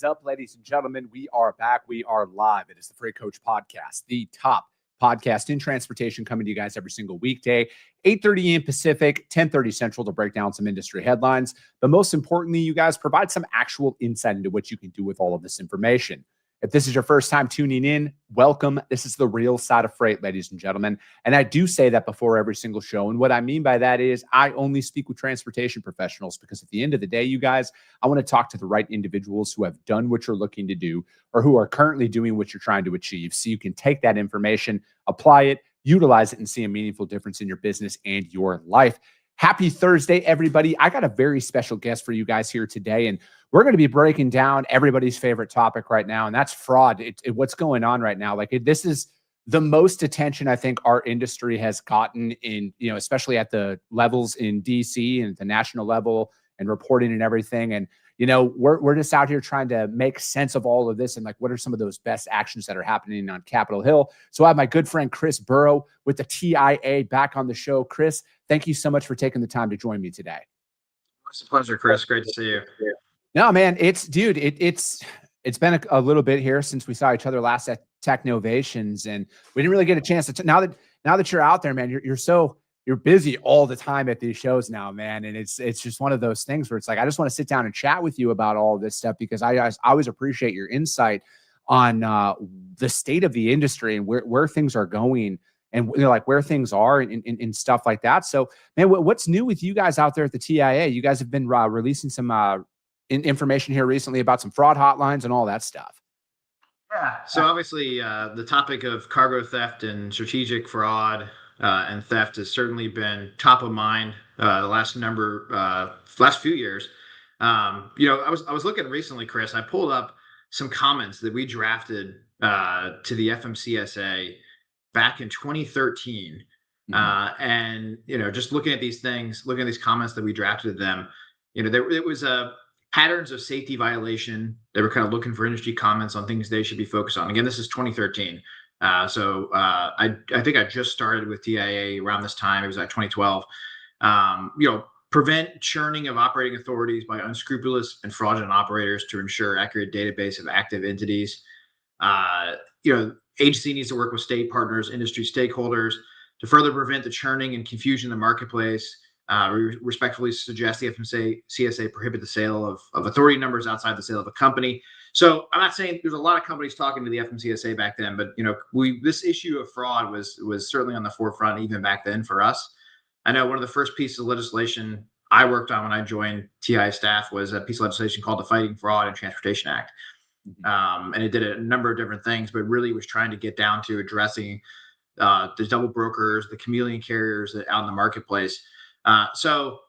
is up, ladies and gentlemen? We are back. We are live. It is the Freight Coach Podcast, the top podcast in transportation, coming to you guys every single weekday, 8:30 a.m. Pacific, 10:30 Central, to break down some industry headlines. But most importantly, you guys provide some actual insight into what you can do with all of this information. If this is your first time tuning in, welcome. This is the real side of freight, ladies and gentlemen. And I do say that before every single show. And what I mean by that is I only speak with transportation professionals, because at the end of the day, you guys, I want to talk to the right individuals who have done what you're looking to do or who are currently doing what you're trying to achieve, so you can take that information, apply it, utilize it, and see a meaningful difference in your business and your life. Happy Thursday, everybody. I got a very special guest for you guys here today, and we're going to be breaking down everybody's favorite topic right now, and that's fraud. What's going on right now. This is the most attention I think our industry has gotten in, especially at the levels in DC and at the national level and reporting and everything. And, we're just out here trying to make sense of all of this and what are some of those best actions that are happening on Capitol Hill. So I have my good friend Chris Burrow with the TIA back on the show. Chris, thank you so much for taking the time to join me today. It's a pleasure, Chris. Great to see you. No, man, it's been a little bit here since we saw each other last at Technovations, and we didn't really get a chance to. Now that you're out there, man, you're busy all the time at these shows now, man, and it's just one of those things where it's I just want to sit down and chat with you about all of this stuff, because I always appreciate your insight on the state of the industry and where things are going, and where things are and stuff like that. So, man, what's new with you guys out there at the TIA? You guys have been releasing some information here recently about some fraud hotlines and all that stuff. Yeah. So obviously, the topic of cargo theft and strategic fraud and theft has certainly been top of mind the last few years. I was looking recently, Chris. I pulled up some comments that we drafted to the FMCSA back in 2013. And just looking at these things, looking at these comments that we drafted them, it was patterns of safety violation. They were kind of looking for industry comments on things they should be focused on. Again, this is 2013. So I think I just started with TIA around this time. It was like 2012. Prevent churning of operating authorities by unscrupulous and fraudulent operators to ensure accurate database of active entities. Agency needs to work with state partners, industry stakeholders to further prevent the churning and confusion in the marketplace. We respectfully suggest the FMCSA prohibit the sale of authority numbers outside the sale of a company. So I'm not saying there's a lot of companies talking to the FMCSA back then, but this issue of fraud was certainly on the forefront even back then for us. I know one of the first pieces of legislation I worked on when I joined TI staff was a piece of legislation called the Fighting Fraud and Transportation Act. And it did a number of different things, but really was trying to get down to addressing the double brokers, the chameleon carriers out in the marketplace. So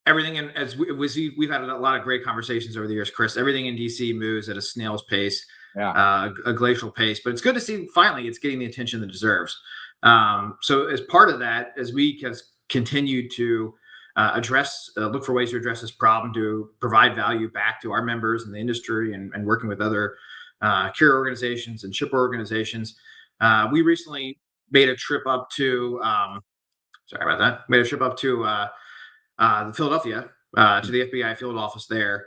everything we've had a lot of great conversations over the years, Chris. Everything in DC moves at a snail's pace, a glacial pace, but it's good to see finally it's getting the attention that it deserves. So as part of that, as we continue to look for ways to address this problem, to provide value back to our members in the industry and working with other carrier organizations and shipper organizations, we recently made a trip up to Philadelphia to the FBI field office there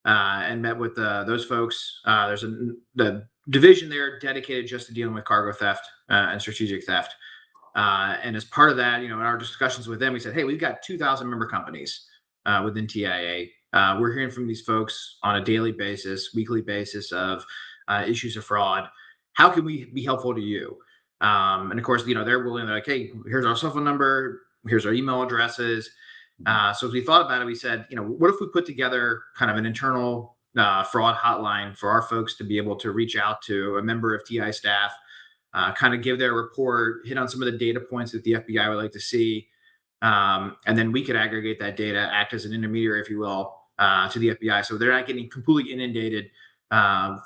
and met with those folks. There's the division there dedicated just to dealing with cargo theft and strategic theft. And as part of that, in our discussions with them, we said, hey, we've got 2,000 member companies within TIA. We're hearing from these folks on a daily basis, weekly basis of issues of fraud. How can we be helpful to you? And of course, they're willing to hey, here's our cell phone number, here's our email addresses. So as we thought about it, we said, what if we put together kind of an internal fraud hotline for our folks to be able to reach out to a member of TI staff, kind of give their report, hit on some of the data points that the FBI would like to see. And then we could aggregate that data, act as an intermediary, if you will, to the FBI. So they're not getting completely inundated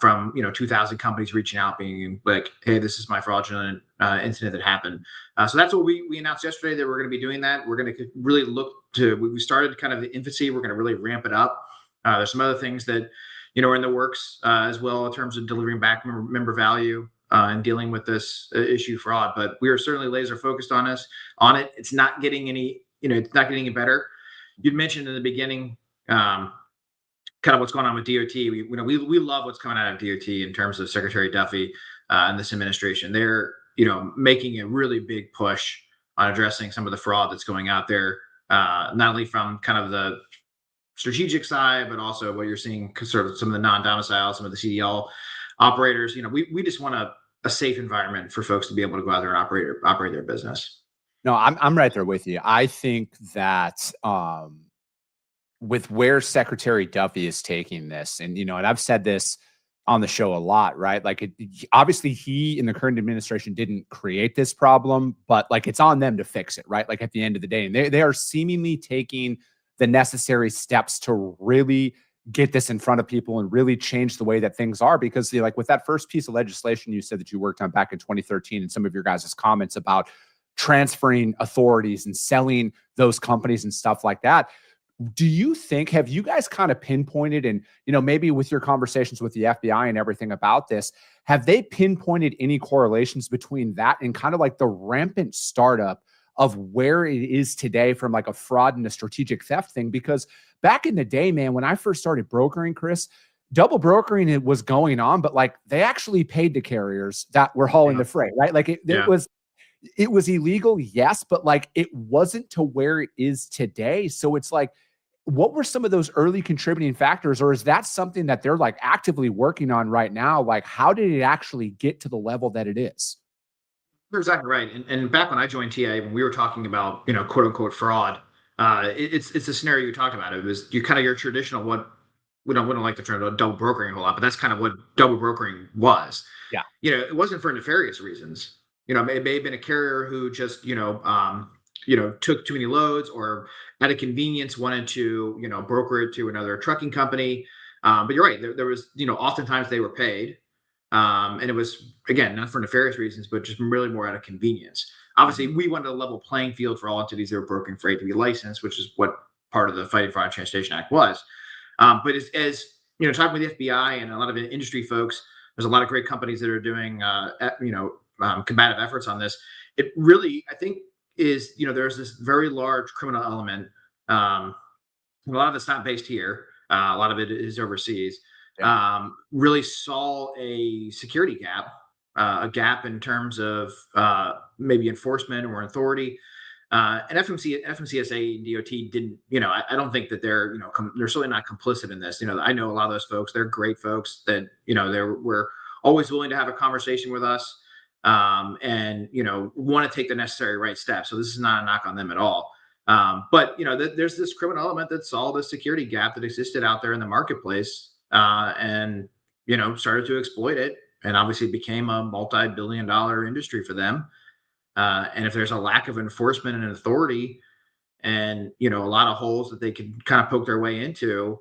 from 2,000 companies reaching out being like, hey, this is my fraudulent incident that happened. So that's what we announced yesterday, that we're going to be doing that. We're going to really we started kind of the infancy. We're going to really ramp it up. There's some other things that are in the works as well in terms of delivering back member value and dealing with this issue fraud. But we are certainly laser focused on it. It's not getting any better. You'd mentioned in the beginning kind of what's going on with DOT. We love what's coming out of DOT in terms of Secretary Duffy and this administration. They're making a really big push on addressing some of the fraud that's going out there, not only from kind of the strategic side, but also what you're seeing sort of some of the non-domicile, some of the CDL operators. We just want a safe environment for folks to be able to go out there and operate their business. No, I'm right there with you. I think that with where Secretary Duffy is taking this, and and I've said this on the show a lot, right? Like, obviously he in the current administration didn't create this problem, but like it's on them to fix it, right? Like at the end of the day, and they are seemingly taking the necessary steps to really get this in front of people and really change the way that things are. Because like with that first piece of legislation you said that you worked on back in 2013, and some of your guys' comments about transferring authorities and selling those companies and stuff like that. Do you think, have you guys kind of pinpointed, and maybe with your conversations with the FBI and everything about this, have they pinpointed any correlations between that and kind of like the rampant startup of where it is today from like a fraud and a strategic theft thing? Because back in the day, man, when I first started brokering, Chris, double brokering it was going on, but like they actually paid the carriers that were hauling the freight, right? Like it was illegal, yes, but like it wasn't to where it is today. So it's like, what were some of those early contributing factors, or is that something that they're like actively working on right now? Like, how did it actually get to the level that it is? You're exactly right. And back when I joined TA, when we were talking about, quote unquote fraud, it's the scenario you talked about. It was your traditional, what we don't like the term double brokering a whole lot, but that's kind of what double brokering was. Yeah. It wasn't for nefarious reasons. It may have been a carrier who just, took too many loads, or out of convenience wanted to, broker it to another trucking company. But you're right. There was, oftentimes they were paid. And it was, again, not for nefarious reasons, but just really more out of convenience. Obviously, we wanted a level playing field for all entities that were brokering freight to be licensed, which is what part of the Fighting Fraud and Transportation Act was. But as talking with the FBI and a lot of industry folks, there's a lot of great companies that are doing, combative efforts on this. It really, I think, is there's this very large criminal element. A lot of it's not based here. A lot of it is overseas. Yeah. Really saw a security gap, a gap in terms of maybe enforcement or authority. And FMCSA and DOT didn't. I don't think that they're they're certainly not complicit in this. I know a lot of those folks. They're great folks that they were always willing to have a conversation with us. And want to take the necessary right steps. So this is not a knock on them at all. But there's this criminal element that saw the security gap that existed out there in the marketplace, and started to exploit it, and obviously became a multi-billion-dollar industry for them. And if there's a lack of enforcement and authority, and a lot of holes that they could kind of poke their way into,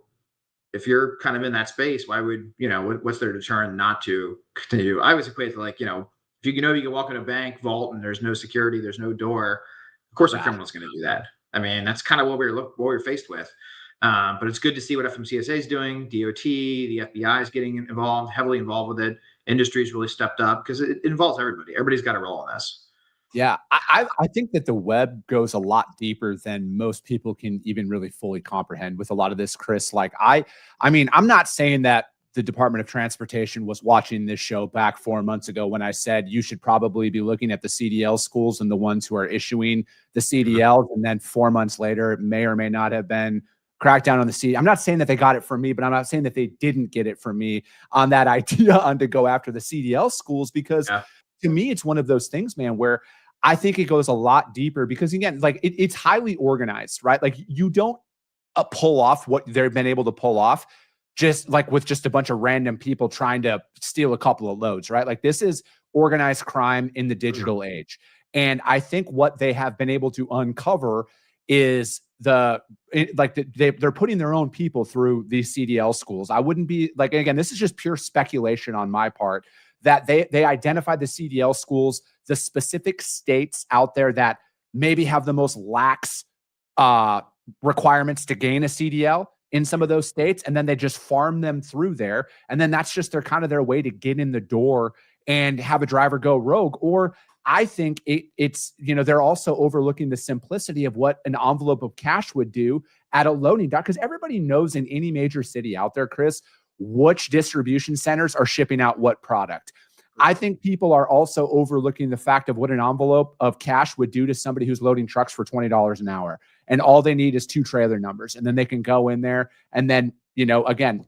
if you're kind of in that space, why would what's their deterrent not to continue? I always equate to like if you you can walk in a bank vault and there's no security, there's no door, of course a criminal's going to do that. I mean, that's kind of what we're faced with. But it's good to see what FMCSA is doing. DOT, the FBI is getting involved, heavily involved with it. Industry's really stepped up because it involves everybody. Everybody's got a role in this. Yeah, I think that the web goes a lot deeper than most people can even really fully comprehend with a lot of this, Chris. Like I mean, I'm not saying that the Department of Transportation was watching this show back 4 months ago when I said you should probably be looking at the CDL schools and the ones who are issuing the CDLs. And then 4 months later, it may or may not have been crackdown on the CD. I'm not saying that they got it from me, but I'm not saying that they didn't get it from me on that idea on to go after the CDL schools, because to me, it's one of those things, man, where I think it goes a lot deeper because, again, like it's highly organized, right? Like you don't pull off what they've been able to pull off just like with just a bunch of random people trying to steal a couple of loads, right? Like this is organized crime in the digital age. And I think what they have been able to uncover is they're putting their own people through these CDL schools. I wouldn't be like, again, this is just pure speculation on my part, that they identified the CDL schools, the specific states out there that maybe have the most lax requirements to gain a CDL in some of those states, and then they just farm them through there, and then that's just their way to get in the door and have a driver go rogue. Or I think it's they're also overlooking the simplicity of what an envelope of cash would do at a loading dock, because everybody knows in any major city out there, Chris, which distribution centers are shipping out what product. I think people are also overlooking the fact of what an envelope of cash would do to somebody who's loading trucks for $20 an hour. And all they need is 2 trailer numbers. And then they can go in there and then, again,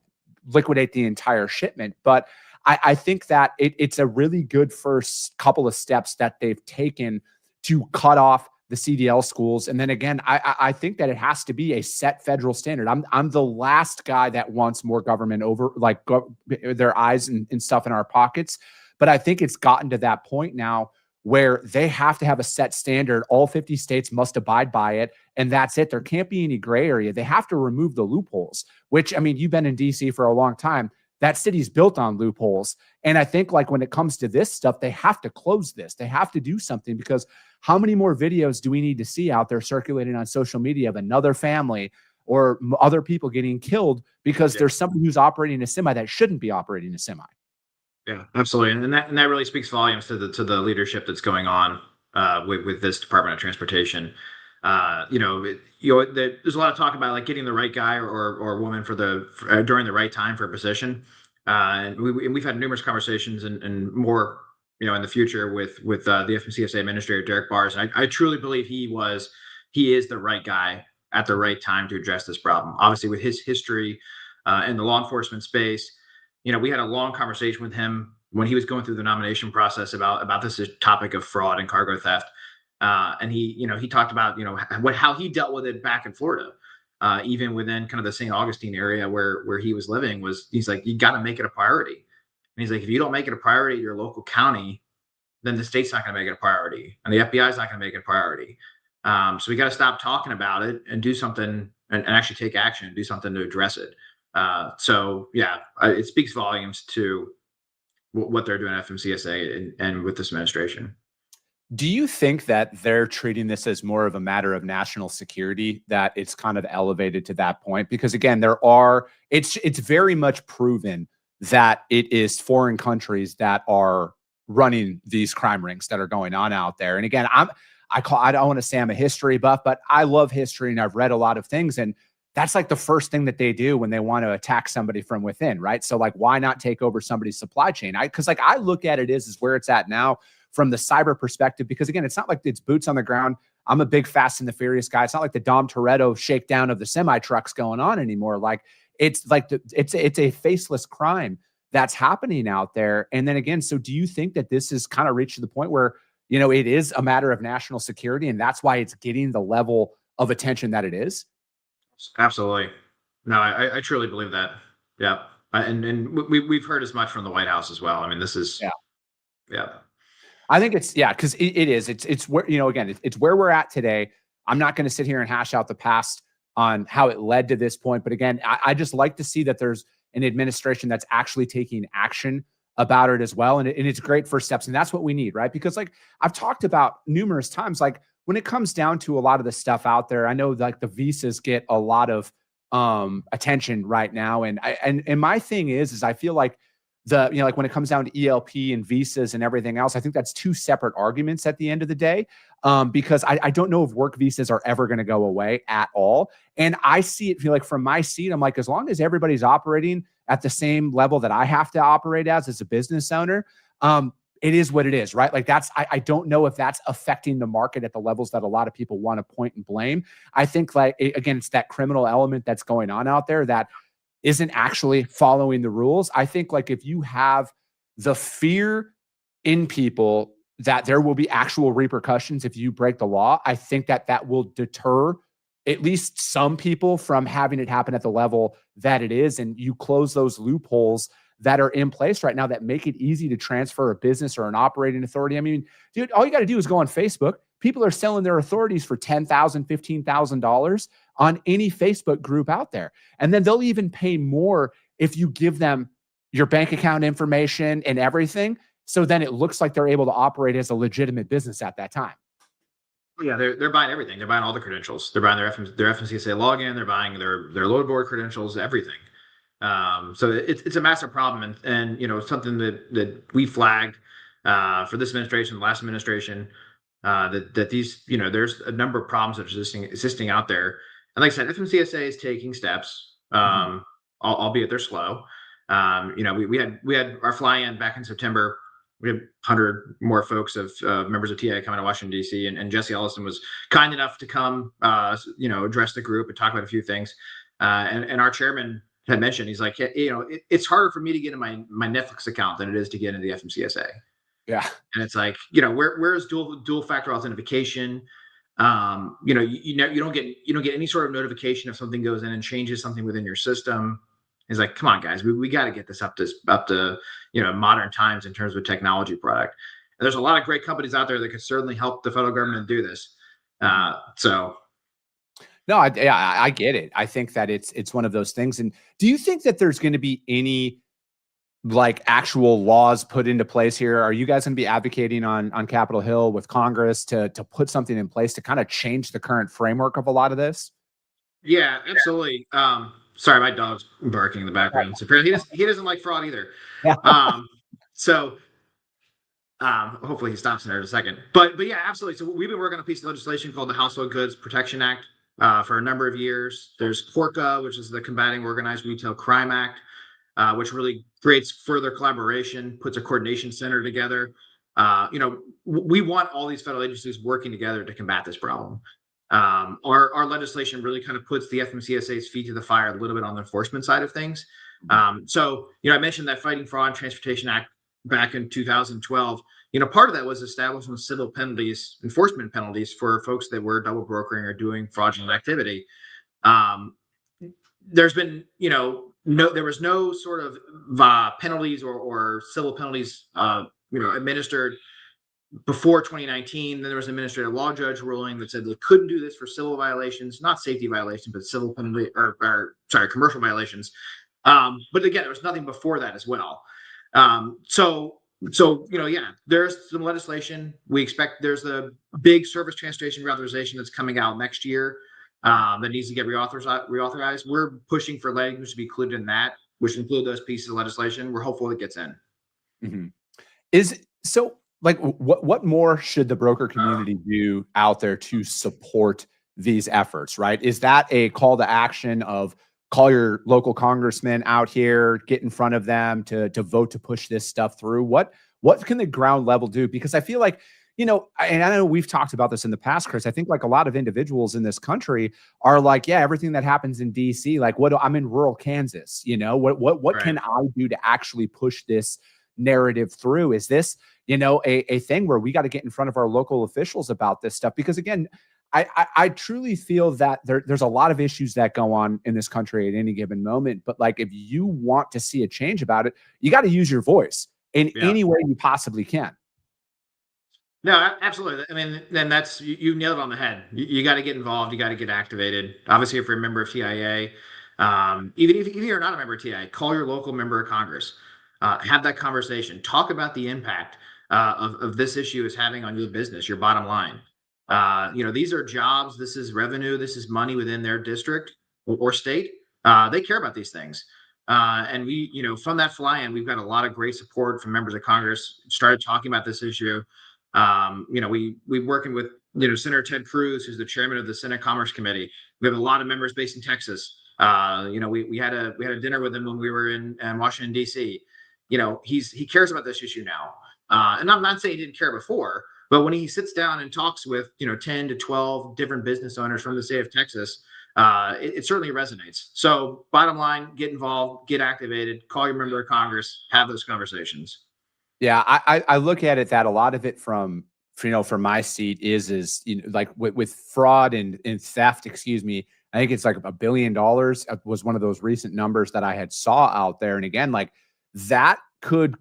liquidate the entire shipment. But I think that it's a really good first couple of steps that they've taken to cut off the CDL schools. And then again, I think that it has to be a set federal standard. I'm the last guy that wants more government over, like, their eyes and stuff in our pockets. But I think it's gotten to that point now where they have to have a set standard. All 50 states must abide by it. And that's it. There can't be any gray area. They have to remove the loopholes, which, I mean, you've been in DC for a long time. That city's built on loopholes. And I think, like, when it comes to this stuff, they have to close this. They have to do something, because how many more videos do we need to see out there circulating on social media of another family or other people getting killed because there's somebody who's operating a semi that shouldn't be operating a semi? Yeah, absolutely. And that really speaks volumes to the leadership that's going on with this Department of Transportation. There's a lot of talk about, like, getting the right guy or woman during the right time for a position. And we've had numerous conversations and more, in the future with the FMCSA Administrator Derek Bars. And I truly believe he is the right guy at the right time to address this problem. Obviously, with his history in the law enforcement space, we had a long conversation with him when he was going through the nomination process about this topic of fraud and cargo theft. And he talked about, how he dealt with it back in Florida, even within kind of the St. Augustine area where he was living. He's like, you got to make it a priority. And he's like, if you don't make it a priority at your local county, then the state's not going to make it a priority, and the FBI is not going to make it a priority. So we got to stop talking about it and do something, and actually take action and do something to address it. It speaks volumes to what they're doing at FMCSA and with this administration. Do you think that they're treating this as more of a matter of national security, that it's kind of elevated to that point? Because again, it's very much proven that it is foreign countries that are running these crime rings that are going on out there. And again, I don't want to say I'm a history buff, but I love history and I've read a lot of things. And that's like the first thing that they do when they want to attack somebody from within, right? So, like, why not take over somebody's supply chain? Because I look at it is where it's at now from the cyber perspective, because again, it's not like it's boots on the ground. I'm a big Fast and the Furious guy. It's not like the Dom Toretto shakedown of the semi trucks going on anymore. Like, it's like it's a faceless crime that's happening out there. And then again, so do you think that this has kind of reached the point where, it is a matter of national security, and that's why it's getting the level of attention that it is? Absolutely. No, I truly believe that. Yeah. And we've heard as much from the White House as well. I mean, this is, yeah. I think it's, because it is. It's where, again, it's where we're at today. I'm not going to sit here and hash out the past on how it led to this point. But again, I just like to see that there's an administration that's actually taking action about it as well. And it's great first steps. And that's what we need, right? Because, like, I've talked about numerous times, like, when it comes down to a lot of the stuff out there, I know, like, the visas get a lot of attention right now. And my thing is I feel like like, when it comes down to ELP and visas and everything else, I think that's two separate arguments at the end of the day. Because I don't know if work visas are ever going to go away at all. And I feel like from my seat, I'm like, as long as everybody's operating at the same level that I have to operate as a business owner, it is what it is, right? Like, I don't know if that's affecting the market at the levels that a lot of people want to point and blame. I think, like, again, it's that criminal element that's going on out there that isn't actually following the rules. I think, like, if you have the fear in people that there will be actual repercussions if you break the law, I think that will deter at least some people from having it happen at the level that it is. And you close those loopholes that are in place right now that make it easy to transfer a business or an operating authority. I mean, dude, all you got to do is go on Facebook. People are selling their authorities for $10,000, $15,000 on any Facebook group out there. And then they'll even pay more if you give them your bank account information and everything. So then it looks like they're able to operate as a legitimate business at that time. Yeah, they're buying everything. They're buying all the credentials. They're buying their FMCSA login. They're buying their load board credentials, everything. So it's a massive problem, and something that we flagged for this administration, the last administration, that these there's a number of problems that are existing out there, And like I said, FMCSA is taking steps, albeit they're slow. We had our fly-in back in September. We had 100 more folks of members of TA coming to Washington, D.C. And Jesse Ellison was kind enough to come, address the group and talk about a few things. And our chairman had mentioned, he's like, it's harder for me to get in my Netflix account than it is to get into the FMCSA. Yeah. And it's like, where's dual factor authentication? You don't get any sort of notification if something goes in and changes something within your system. It's like, come on, guys, we got to get this up to modern times in terms of a technology product. And there's a lot of great companies out there that could certainly help the federal government do this. No, I get it. I think that it's one of those things. And do you think that there's going to be any like actual laws put into place here? Are you guys going to be advocating on Capitol Hill with Congress to put something in place to kind of change the current framework of a lot of this? Yeah, absolutely. Sorry, my dog's barking in the background. So apparently he doesn't like fraud either. Yeah. Hopefully he stops in there in a second. But yeah, absolutely. So we've been working on a piece of legislation called the Household Goods Protection Act for a number of years. There's CORCA, which is the Combating Organized Retail Crime Act, which really creates further collaboration, puts a coordination center together. We want all these federal agencies working together to combat this problem. Our legislation really kind of puts the FMCSA's feet to the fire a little bit on the enforcement side of things. I mentioned that Fighting Fraud and Transportation Act back in 2012. Part of that was establishing civil penalties, enforcement penalties for folks that were double brokering or doing fraudulent activity. There's been, there was no sort of penalties or civil penalties, administered before 2019. Then there was an administrative law judge ruling that said they couldn't do this for civil violations, not safety violations, but civil penalty commercial violations. But again, there was nothing before that as well. There's some legislation. We expect there's the big service transportation reauthorization that's coming out next year that needs to get reauthorized. We're pushing for language to be included in that, which include those pieces of legislation. We're hopeful it gets in. What more should the broker community do out there to support these efforts, right? Is that a call to action of call your local congressman out here, get in front of them to vote to push this stuff through? What can the ground level do? Because I feel like, and I know we've talked about this in the past, Chris, I think like a lot of individuals in this country are like, yeah, everything that happens in DC, like I'm in rural Kansas, what can I do to actually push this narrative through? Is this, a thing where we got to get in front of our local officials about this stuff? Because again, I truly feel that there's a lot of issues that go on in this country at any given moment. But like, if you want to see a change about it, you got to use your voice in any way you possibly can. No, absolutely. I mean, then that's, you nailed it on the head. You got to get involved. You got to get activated. Obviously, if you're a member of TIA, even if you're not a member of TIA, call your local member of Congress. Have that conversation. Talk about the impact of this issue is having on your business, your bottom line. These are jobs. This is revenue. This is money within their district or state. They care about these things. And we, from that fly-in, we've got a lot of great support from members of Congress. Started talking about this issue. We're working with, Senator Ted Cruz, who's the chairman of the Senate Commerce Committee. We have a lot of members based in Texas. We had a dinner with him when we were in Washington, D.C. He cares about this issue now. And I'm not saying he didn't care before, but when he sits down and talks with, 10 to 12 different business owners from the state of Texas, it certainly resonates. So bottom line, get involved, get activated, call your member of Congress, have those conversations. Yeah, I look at it that a lot of it from my seat is like with fraud and theft, excuse me, I think it's like $1 billion was one of those recent numbers that I had saw out there. And again, like that could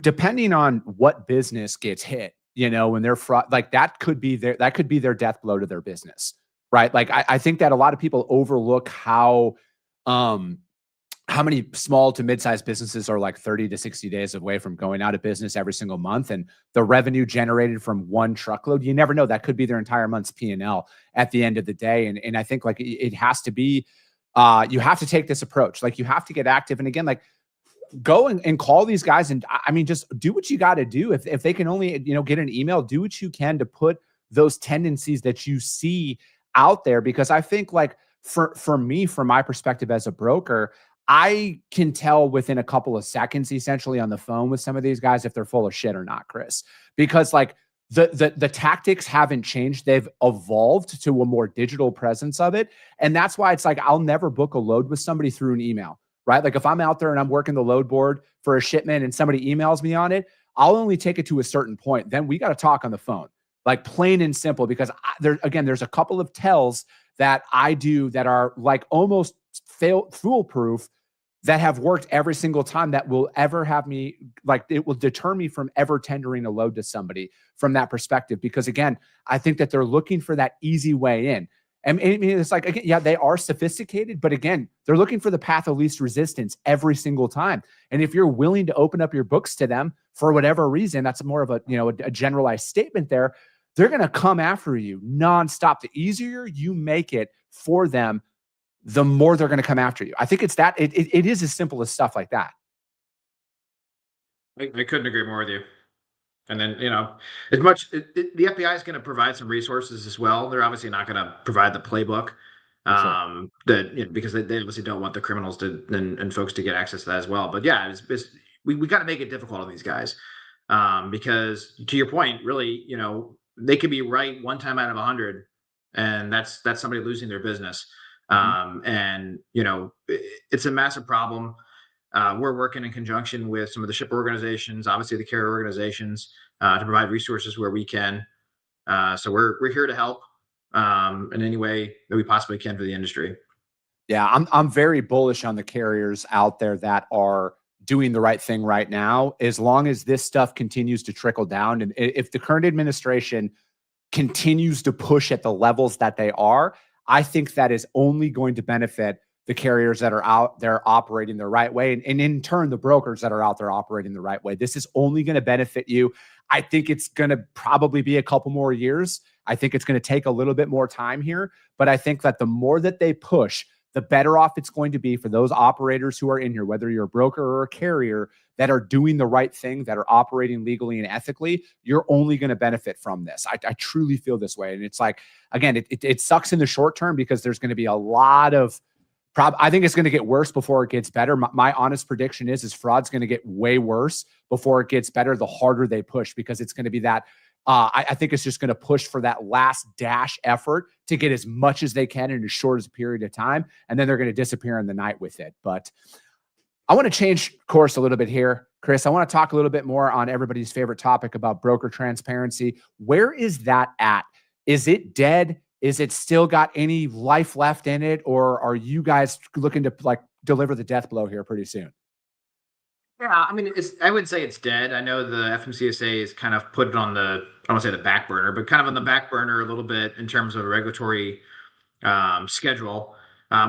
depending on what business gets hit, when they're fraud, like that could be their death blow to their business, right? Like I think that a lot of people overlook how many small to mid-sized businesses are like 30 to 60 days away from going out of business every single month. And the revenue generated from one truckload, you never know, that could be their entire month's P&L at the end of the day. And I think like it has to be, you have to take this approach. Like you have to get active. And again, like go and call these guys. And I mean, just do what you got to do. If they can only, get an email, do what you can to put those tendencies that you see out there, because I think like for me, from my perspective as a broker, I can tell within a couple of seconds, essentially on the phone with some of these guys, if they're full of shit or not, Chris, because like the tactics haven't changed. They've evolved to a more digital presence of it. And that's why it's like, I'll never book a load with somebody through an email, right? Like if I'm out there and I'm working the load board for a shipment and somebody emails me on it, I'll only take it to a certain point. Then we got to talk on the phone, like plain and simple, because there's a couple of tells that I do that are like almost foolproof, that have worked every single time, that will ever have me, like, it will deter me from ever tendering a load to somebody from that perspective. Because again, I think that they're looking for that easy way in. And I mean, it's like, again, yeah, they are sophisticated, but again, they're looking for the path of least resistance every single time. And if you're willing to open up your books to them for whatever reason, that's more of a, a generalized statement there. They're going to come after you nonstop. The easier you make it for them, the more they're going to come after you. I think it's that it is as simple as stuff like that. I couldn't agree more with you. And then, as much the FBI is going to provide some resources as well. They're obviously not going to provide the playbook, Sure. that because they obviously don't want the criminals to and folks to get access to that as well. But yeah, we got to make it difficult on these guys, because to your point, really, they could be right one time out of 100, and that's somebody losing their business. Mhm. And it's a massive problem. We're working in conjunction with some of the shipper organizations, obviously the carrier organizations, to provide resources where we can. So we're here to help, in any way that we possibly can for the industry. Yeah, I'm very bullish on the carriers out there that are doing the right thing right now. As long as this stuff continues to trickle down, and if the current administration continues to push at the levels that they are, I think that is only going to benefit the carriers that are out there operating the right way. And in turn, the brokers that are out there operating the right way. This is only going to benefit you. I think it's going to probably be a couple more years. I think it's going to take a little bit more time here. But I think that the more that they push, the better off it's going to be for those operators who are in here, whether you're a broker or a carrier, that are doing the right thing, that are operating legally and ethically. You're only going to benefit from this. I truly feel this way. And it's like, again, it sucks in the short term, because there's going to be a lot of I think it's going to get worse before it gets better. My honest prediction is fraud's going to get way worse before it gets better, the harder they push, because it's going to be that I think it's just going to push for that last dash effort to get as much as they can in as short as a period of time. And then they're going to disappear in the night with it. But I want to change course a little bit here, Chris. I want to talk a little bit more on everybody's favorite topic about broker transparency. Where is that at? Is it dead? Is it still got any life left in it? Or are you guys looking to like deliver the death blow here pretty soon? Yeah, I mean, I would say it's dead. I know the FMCSA is kind of put it on the, I don't want to say the back burner, but kind of on the back burner a little bit in terms of a regulatory, schedule,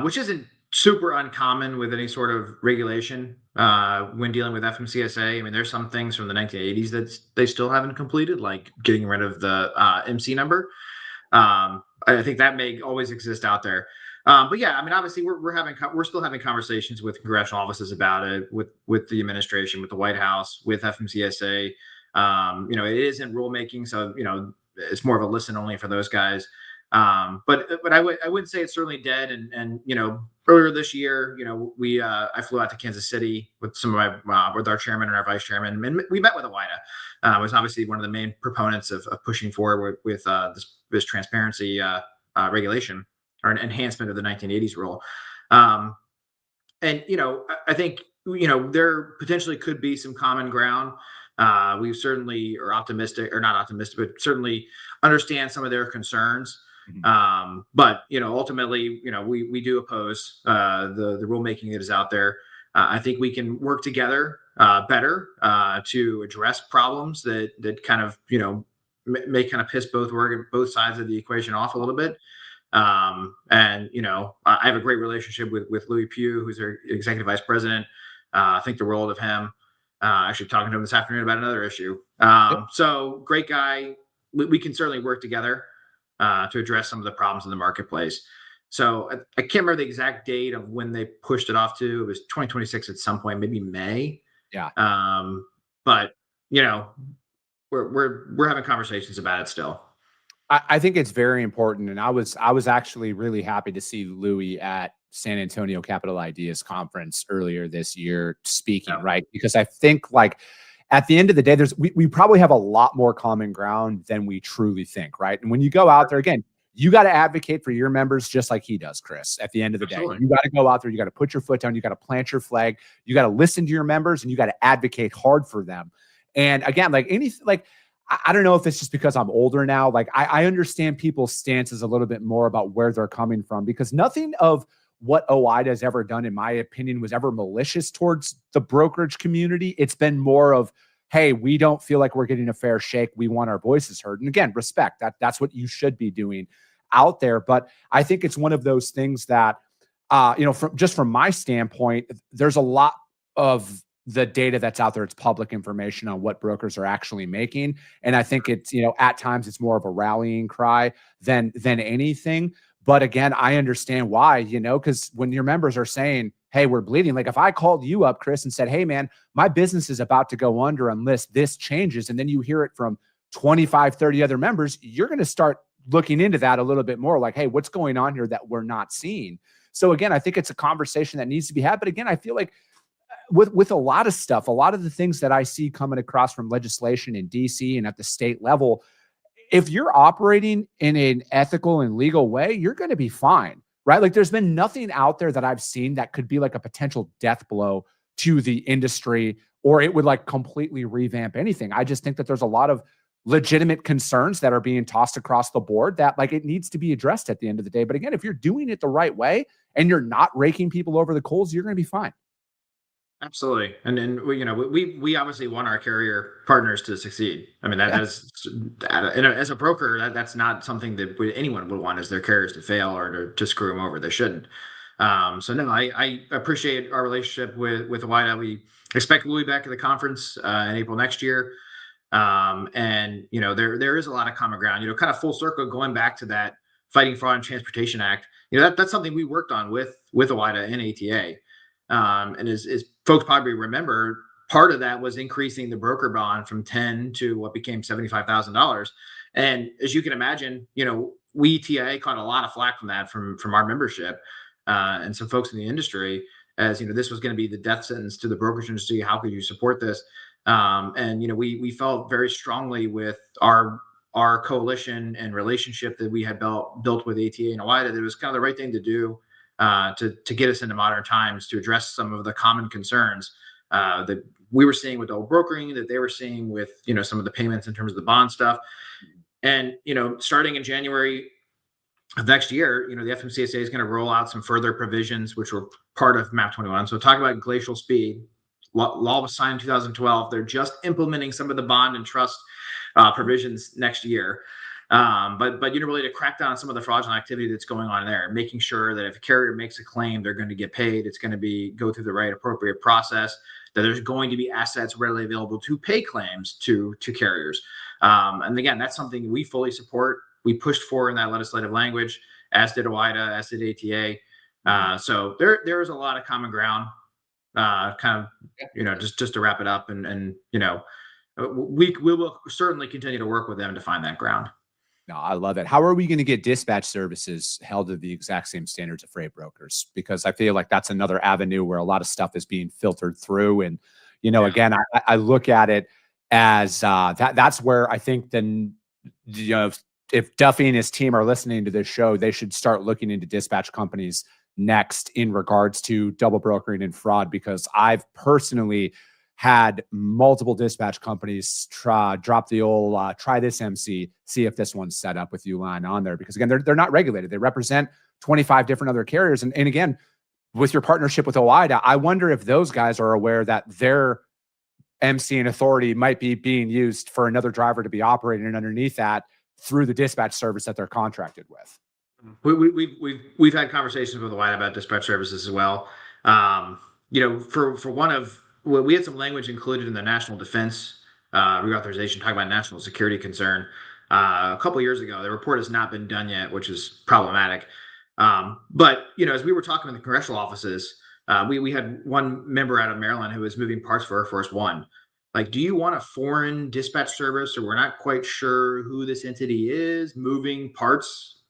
which isn't super uncommon with any sort of regulation, when dealing with FMCSA. I mean, there's some things from the 1980s that they still haven't completed, like getting rid of the MC number. I think that may always exist out there. But yeah, I mean, obviously, we're still having conversations with congressional offices about it, with the administration, with the White House, with FMCSA. It is in rulemaking, so it's more of a listen only for those guys. But I would say it's certainly dead. And earlier this year, we I flew out to Kansas City with some of my with our chairman and our vice chairman, and we met with OIDA. Was obviously one of the main proponents of pushing forward with this transparency regulation, or an enhancement of the 1980s rule. Um, and I think there potentially could be some common ground. We certainly are optimistic, or not optimistic, but certainly understand some of their concerns. Mhm. But ultimately, we do oppose the rulemaking that is out there. I think we can work together better to address problems that kind of may kind of piss both sides of the equation off a little bit. And I have a great relationship with Louis Pugh, who's our executive vice president. I think the world of him. Actually, talking to him this afternoon about another issue. Yep. So great guy. We can certainly work together to address some of the problems in the marketplace. So I can't remember the exact date of when they pushed it off to. It was 2026 at some point, maybe May. Yeah. But we're having conversations about it still. I think it's very important, and I was actually really happy to see Louis at San Antonio Capital Ideas Conference earlier this year speaking, Yeah, right? Because I think like at the end of the day, we probably have a lot more common ground than we truly think, right? And when you go out there again, you got to advocate for your members just like he does, Chris. At the end of the day, absolutely. you got to go out there, you got to put your foot down, you got to plant your flag, you got to listen to your members, and you got to advocate hard for them. And again, like anything, like I don't know if it's just because I'm older now. Like I understand people's stances a little bit more about where they're coming from because nothing of what OIDA has ever done, in my opinion, was ever malicious towards the brokerage community. It's been more of, hey, we don't feel like we're getting a fair shake. We want our voices heard. And again, respect that's what you should be doing out there. But I think it's one of those things that, from my standpoint, there's a lot of the data that's out there. It's public information on what brokers are actually making. And I think it's, at times it's more of a rallying cry than anything. But again, I understand why, because when your members are saying, hey, we're bleeding, like if I called you up, Chris, and said, hey, man, my business is about to go under unless this changes, and then you hear it from 25, 30 other members, you're going to start looking into that a little bit more like, hey, what's going on here that we're not seeing? So again, I think it's a conversation that needs to be had. But again, I feel like with a lot of stuff, a lot of the things that I see coming across from legislation in DC and at the state level, if you're operating in an ethical and legal way, you're going to be fine, right? Like there's been nothing out there that I've seen that could be like a potential death blow to the industry, or it would like completely revamp anything. I just think that there's a lot of legitimate concerns that are being tossed across the board that like it needs to be addressed at the end of the day. But again, if you're doing it the right way and you're not raking people over the coals, you're going to be fine. Absolutely, and we obviously want our carrier partners to succeed. I mean Yeah. that is, as a broker, that's not something that anyone would want, is their carriers to fail or to screw them over. They shouldn't. So no, I appreciate our relationship with OIDA. We expect Louis back at the conference in April next year, and there is a lot of common ground. Kind of full circle, going back to that Fighting Fraud and Transportation Act. That's something we worked on with OIDA and ATA. And as folks probably remember, part of that was increasing the broker bond from 10 to what became $75,000. And as you can imagine, we TIA caught a lot of flack from that from our membership and some folks in the industry, as this was going to be the death sentence to the brokerage industry. How could you support this? And we felt very strongly with our coalition and relationship that we had built with ATA and OIDA that it was kind of the right thing to do to get us into modern times, to address some of the common concerns that we were seeing with the old brokering, that they were seeing with some of the payments in terms of the bond stuff. And starting in January of next year, the FMCSA is going to roll out some further provisions which were part of MAP 21. So talk about glacial speed. Law was signed in 2012. They're just implementing some of the bond and trust provisions next year. But really to crack down on some of the fraudulent activity that's going on there, making sure that if a carrier makes a claim, they're going to get paid. It's going to go through the right appropriate process, that there's going to be assets readily available to pay claims to carriers. And again, that's something we fully support. We pushed for in that legislative language, as did OIDA, as did ATA. So there is a lot of common ground, just to wrap it up. And we will certainly continue to work with them to find that ground. No, I love it. How are we going to get dispatch services held to the exact same standards of freight brokers? Because I feel like that's another avenue where a lot of stuff is being filtered through. And, again, I look at it as that's where I think then, if Duffy and his team are listening to this show, they should start looking into dispatch companies next in regards to double brokering and fraud, because I've personally had multiple dispatch companies drop the old try this MC, see if this one's set up with you line on there. Because again, they're not regulated. They represent 25 different other carriers. And again, with your partnership with OIDA, I wonder if those guys are aware that their MC and authority might be being used for another driver to be operating underneath that through the dispatch service that they're contracted with. We've had conversations with OIDA about dispatch services as well. For one of, we had some language included in the national defense reauthorization talking about national security concern a couple of years ago. The report has not been done yet, which is problematic. But as we were talking in the congressional offices, we had one member out of Maryland who was moving parts for Air Force One. like, do you want a foreign dispatch service, or we're not quite sure who this entity is, moving parts,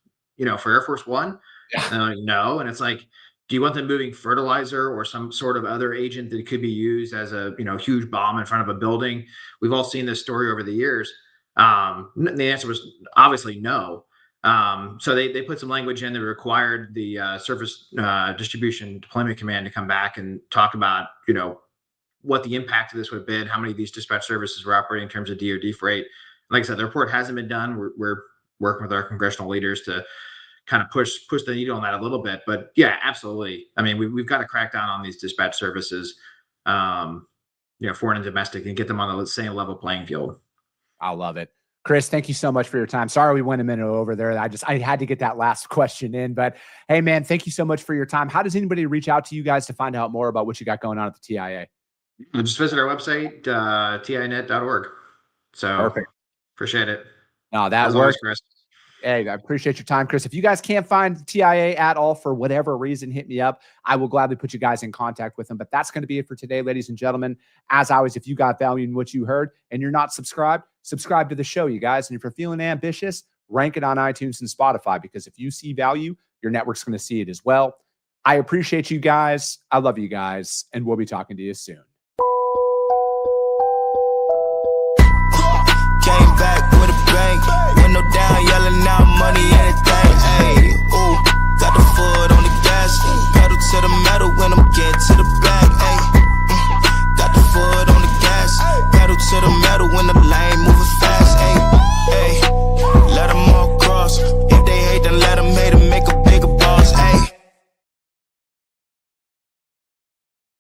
for Air Force One? Yeah. And they're like, no. And it's like, do you want them moving fertilizer or some sort of other agent that could be used as a huge bomb in front of a building? We've all seen this story over the years. The answer was obviously no. So they put some language in that required the Surface Distribution Deployment Command to come back and talk about what the impact of this would have been, how many of these dispatch services were operating in terms of DoD freight. Like I said, the report hasn't been done. We're working with our congressional leaders to kind of push the needle on that a little bit. But yeah, absolutely. I mean, we've got to crack down on these dispatch services, foreign and domestic, and get them on the same level playing field. I love it. Chris, thank you so much for your time. Sorry we went a minute over there. I had to get that last question in, but hey man, thank you so much for your time. How does anybody reach out to you guys to find out more about what you got going on at the TIA? Just visit our website, tinet.org. So Perfect. Appreciate it. No, that works, Chris. Hey, I appreciate your time, Chris. If you guys can't find TIA at all for whatever reason, hit me up. I will gladly put you guys in contact with them. But that's going to be it for today, ladies and gentlemen. As always, if you got value in what you heard and you're not subscribed, subscribe to the show, you guys. And if you're feeling ambitious, rank it on iTunes and Spotify, because if you see value, your network's going to see it as well. I appreciate you guys. I love you guys. And we'll be talking to you soon.